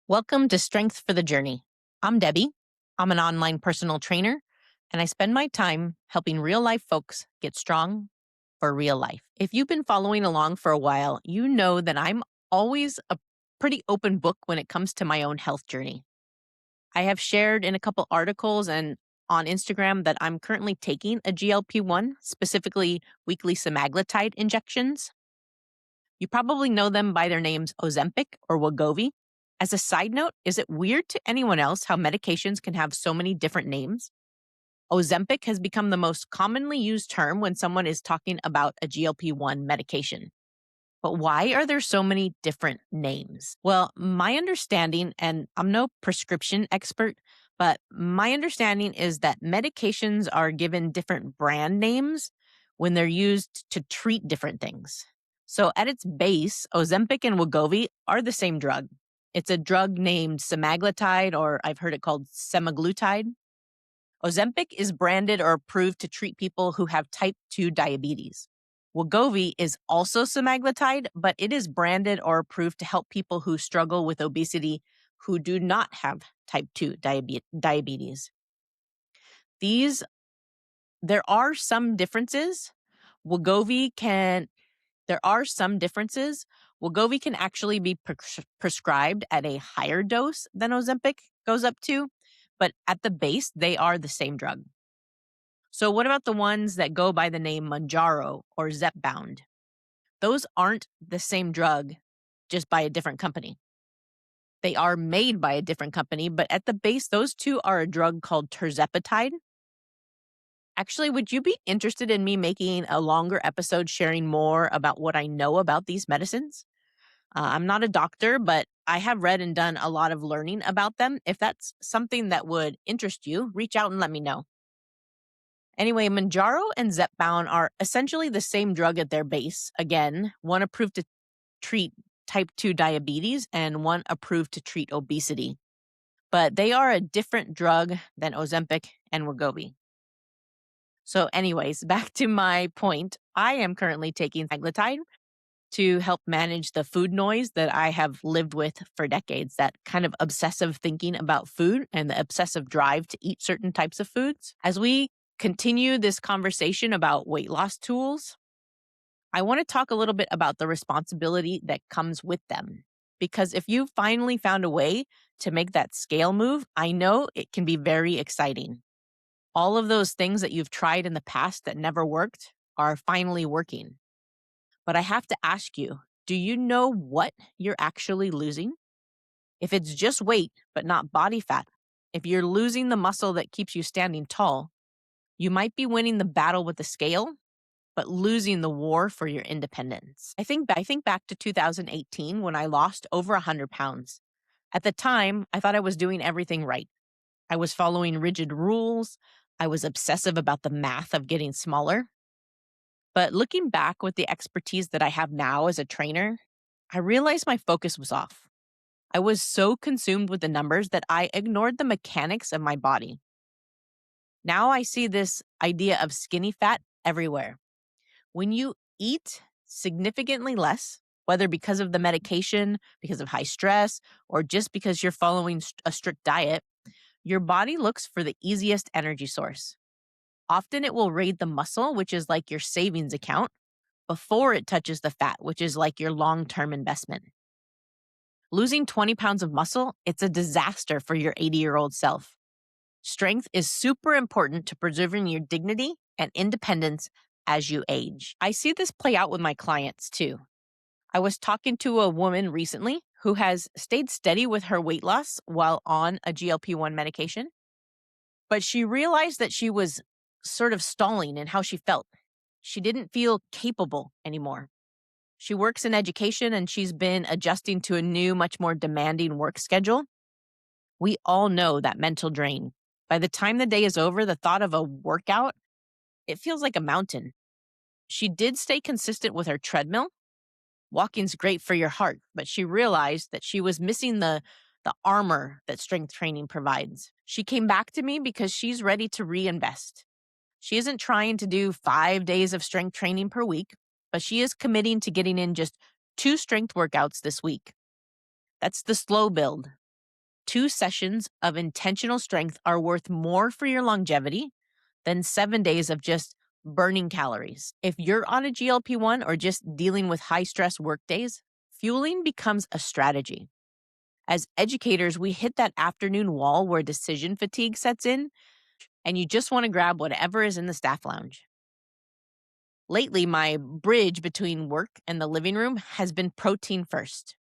Welcome to Strength for the Journey. I'm Debbie. I'm an online personal trainer, and I spend my time helping real life folks get strong for real life. If you've been following along for a while, you know that I'm always a pretty open book when it comes to my own health journey. I have shared in a couple articles and on Instagram that I'm currently taking a GLP-1, specifically weekly semaglutide injections. You probably know them by their names Ozempic or Wegovy. As a side note, is it weird to anyone else how medications can have so many different names? Ozempic has become the most commonly used term when someone is talking about a GLP-1 medication. But why are there so many different names? Well, my understanding, and I'm no prescription expert, but my understanding is that medications are given different brand names when they're used to treat different things. So at its base, Ozempic and Wegovy are the same drug. It's a drug named semaglutide, or I've heard it called semaglutide. Ozempic is branded or approved to treat people who have type 2 diabetes. Wegovy is also semaglutide, but it is branded or approved to help people who struggle with obesity who do not have type 2 diabetes. There are some differences. Wegovy can There are some differences. Wegovy can actually be prescribed at a higher dose than Ozempic goes up to, but at the base, they are the same drug. So what about the ones that go by the name Mounjaro or Zepbound? Those aren't the same drug, just by a different company. They are made by a different company, but at the base, those two are a drug called tirzepatide. Actually, would you be interested in me making a longer episode sharing more about what I know about these medicines? I'm not a doctor, but I have read and done a lot of learning about them. If that's something that would interest you, reach out and let me know. Anyway, Mounjaro and Zepbound are essentially the same drug at their base. Again, one approved to treat type 2 diabetes and one approved to treat obesity. But they are a different drug than Ozempic and Wegovy. So anyways, back to my point, I am currently taking semaglutide to help manage the food noise that I have lived with for decades, that kind of obsessive thinking about food and the obsessive drive to eat certain types of foods. As we continue this conversation about weight loss tools, I want to talk a little bit about the responsibility that comes with them. Because if you finally found a way to make that scale move, I know it can be very exciting. All of those things that you've tried in the past that never worked are finally working. But I have to ask you, do you know what you're actually losing? If it's just weight, but not body fat, if you're losing the muscle that keeps you standing tall, you might be winning the battle with the scale, but losing the war for your independence. I think back to 2018 when I lost over 100 pounds. At the time, I thought I was doing everything right. I was following rigid rules. I was obsessive about the math of getting smaller. But looking back with the expertise that I have now as a trainer, I realized my focus was off. I was so consumed with the numbers that I ignored the mechanics of my body. Now I see this idea of skinny fat everywhere. When you eat significantly less, whether because of the medication, because of high stress, or just because you're following a strict diet, your body looks for the easiest energy source. Often it will raid the muscle, which is like your savings account, before it touches the fat, which is like your long-term investment. Losing 20 pounds of muscle, it's a disaster for your 80-year-old self. Strength is super important to preserving your dignity and independence as you age. I see this play out with my clients too. I was talking to a woman recently who has stayed steady with her weight loss while on a GLP-1 medication, but she realized that she was sort of stalling in how she felt. She didn't feel capable anymore. She works in education and she's been adjusting to a new, much more demanding work schedule. We all know that mental drain. By the time the day is over, the thought of a workout, it feels like a mountain. She did stay consistent with her treadmill. Walking's great for your heart, but she realized that she was missing the armor that strength training provides. She came back to me because she's ready to reinvest. She isn't trying to do 5 days of strength training per week, but she is committing to getting in just 2 strength workouts this week. That's the slow build. 2 sessions of intentional strength are worth more for your longevity than 7 days of just burning calories. If you're on a GLP-1 or just dealing with high stress work days, fueling becomes a strategy. As educators, we hit that afternoon wall where decision fatigue sets in, and you just want to grab whatever is in the staff lounge. Lately, my bridge between work and the living room has been protein first.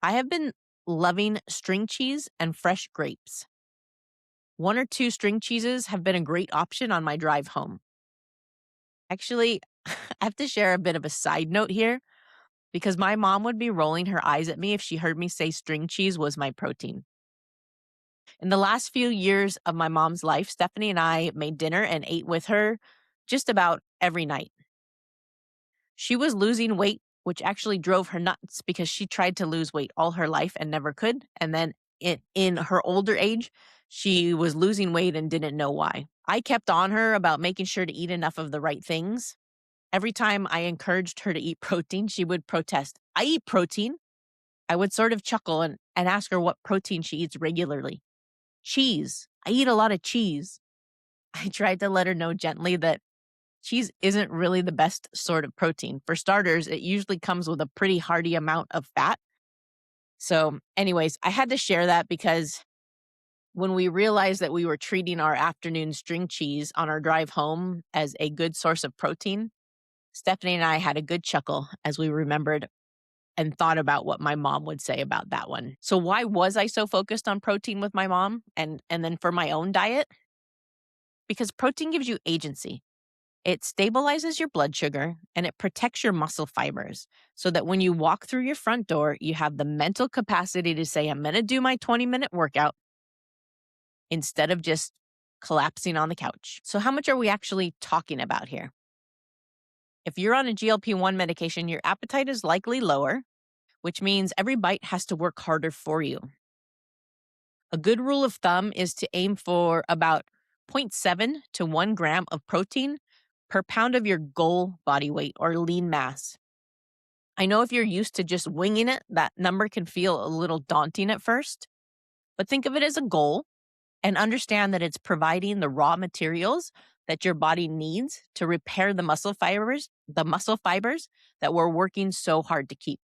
I have been loving string cheese and fresh grapes. 1 or 2 string cheeses have been a great option on my drive home. Actually, I have to share a bit of a side note here because my mom would be rolling her eyes at me if she heard me say string cheese was my protein. In the last few years of my mom's life, Stephanie and I made dinner and ate with her just about every night. She was losing weight, which actually drove her nuts because she tried to lose weight all her life and never could. And then in her older age, she was losing weight and didn't know why. I kept on her about making sure to eat enough of the right things. Every time I encouraged her to eat protein, she would protest. I eat protein. I would sort of chuckle and ask her what protein she eats regularly. Cheese. I eat a lot of cheese. I tried to let her know gently that cheese isn't really the best sort of protein. For starters, it usually comes with a pretty hearty amount of fat. So, anyways, I had to share that because when we realized that we were treating our afternoon string cheese on our drive home as a good source of protein, Stephanie and I had a good chuckle as we remembered and thought about what my mom would say about that one. So why was I so focused on protein with my mom and then for my own diet? Because protein gives you agency. It stabilizes your blood sugar and it protects your muscle fibers so that when you walk through your front door, you have the mental capacity to say, I'm going to do my 20-minute workout instead of just collapsing on the couch. So how much are we actually talking about here? If you're on a GLP-1 medication, your appetite is likely lower, which means every bite has to work harder for you. A good rule of thumb is to aim for about 0.7 to 1 gram of protein per pound of your goal body weight or lean mass. I know if you're used to just winging it, that number can feel a little daunting at first, but think of it as a goal and understand that it's providing the raw materials that your body needs to repair the muscle fibers that we're working so hard to keep.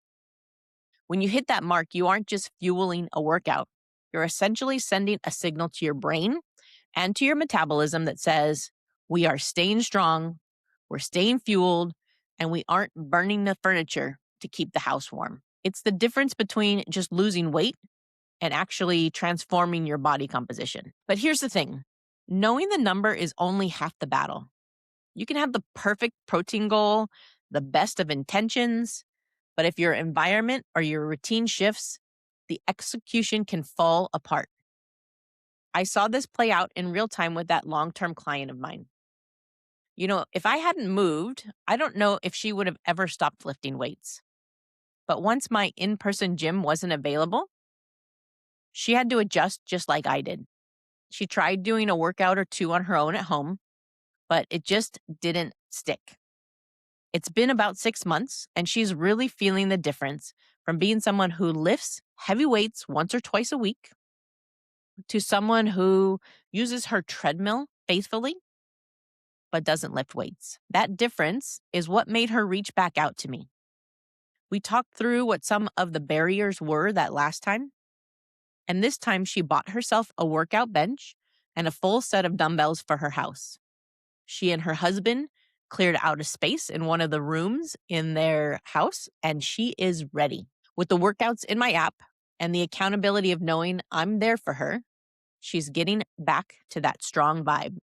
When you hit that mark, you aren't just fueling a workout. You're essentially sending a signal to your brain and to your metabolism that says, we are staying strong, we're staying fueled, and we aren't burning the furniture to keep the house warm. It's the difference between just losing weight and actually transforming your body composition. But here's the thing. Knowing the number is only half the battle. You can have the perfect protein goal, the best of intentions, but if your environment or your routine shifts, the execution can fall apart. I saw this play out in real time with that long-term client of mine. You know, if I hadn't moved, I don't know if she would have ever stopped lifting weights. But once my in-person gym wasn't available, she had to adjust just like I did. She tried doing a workout or two on her own at home, but it just didn't stick. It's been about 6 months, and she's really feeling the difference from being someone who lifts heavy weights once or twice a week to someone who uses her treadmill faithfully but doesn't lift weights. That difference is what made her reach back out to me. We talked through what some of the barriers were that last time, and this time she bought herself a workout bench and a full set of dumbbells for her house. She and her husband cleared out a space in one of the rooms in their house, and she is ready. With the workouts in my app and the accountability of knowing I'm there for her, she's getting back to that strong vibe.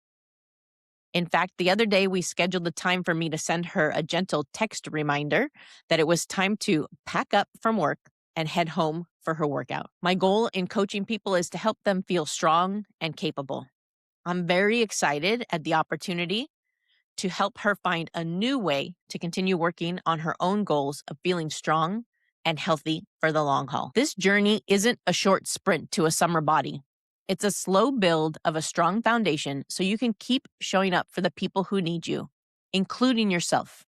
In fact, the other day we scheduled the time for me to send her a gentle text reminder that it was time to pack up from work and head home for her workout. My goal in coaching people is to help them feel strong and capable. I'm very excited at the opportunity to help her find a new way to continue working on her own goals of feeling strong and healthy for the long haul. This journey isn't a short sprint to a summer body. It's a slow build of a strong foundation so you can keep showing up for the people who need you, including yourself.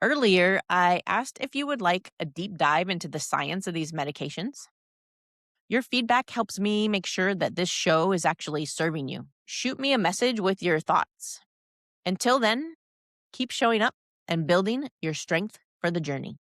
Earlier, I asked if you would like a deep dive into the science of these medications. Your feedback helps me make sure that this show is actually serving you. Shoot me a message with your thoughts. Until then, keep showing up and building your strength for the journey.